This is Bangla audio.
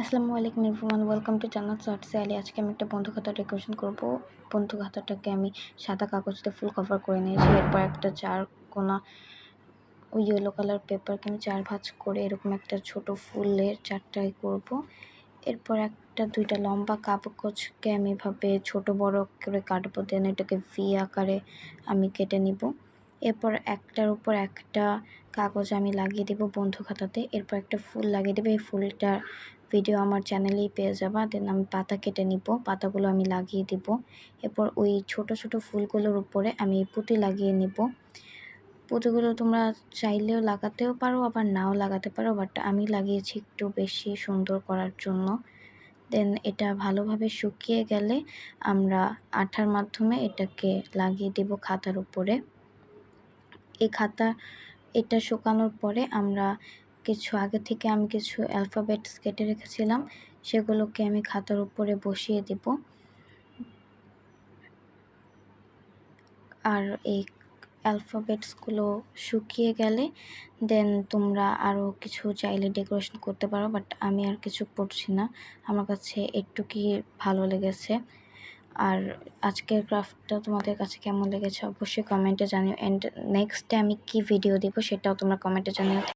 আসসালামু আলাইকুম এভরিওয়ান, ওয়েলকাম টু জান্নাত আর্টস আলী। আজকে আমি একটা বন্ধু খাতা ডেকোরেশন করব। বন্ধু খাতাটাকে আমি সাদা কাগজ দিয়ে ফুল কভার করে নিয়েছি। এরপর একটা চার কোনা ওই ইয়েলো কালার পেপারকে আমি চার ভাঁজ করে এরকম একটা ছোট ফুলের চারটাই করব। এরপর একটা দুইটা লম্বা কাগজকে আমি এভাবে ছোট বড় করে কাটবো, দেন এটাকে ভি আকারে আমি কেটে নিব। এরপর একটার উপর একটা কাগজ আমি লাগিয়ে দেব বন্ধু খাতাতে। এরপর একটা ফুল লাগিয়ে দেবো। এই ফুলটার ভিডিও আমার চ্যানেলেই পেয়ে যাবা। দেন আমি পাতা কেটে নিব, পাতাগুলো আমি লাগিয়ে দিব। এরপর ওই ছোট ছোট ফুলগুলোর উপরে আমি পুঁতি লাগিয়ে নিব। পুঁতিগুলো তোমরা চাইলেও লাগাতেও পারো, আবার নাও লাগাতে পারো, বাট আমি লাগিয়েছি একটু বেশি সুন্দর করার জন্য। দেন এটা ভালোভাবে শুকিয়ে গেলে আমরা আঠার মাধ্যমে এটাকে লাগিয়ে দেব খাতার উপরে। এটা শুকানোর পরে আমরা আগে থেকে আমি কিছু অ্যালফাবেটস কেটে রেখেছিলাম, সেগুলোকে আমি খাতার উপরে বসিয়ে দিব। আর এই অ্যালফাবেটসগুলো শুকিয়ে গেলে দেন তোমরা আরও কিছু চাইলে ডেকোরেশন করতে পারো, বাট আমি আর কিছু করছি না, আমার কাছে একটু কি ভালো লেগেছে। আর আজকের ক্রাফটটা তোমাদের কাছে কেমন লেগেছে অবশ্যই কমেন্টে জানিও। অ্যান্ড নেক্সটে আমি কি ভিডিও দিব সেটাও তোমরা কমেন্টে জানিও।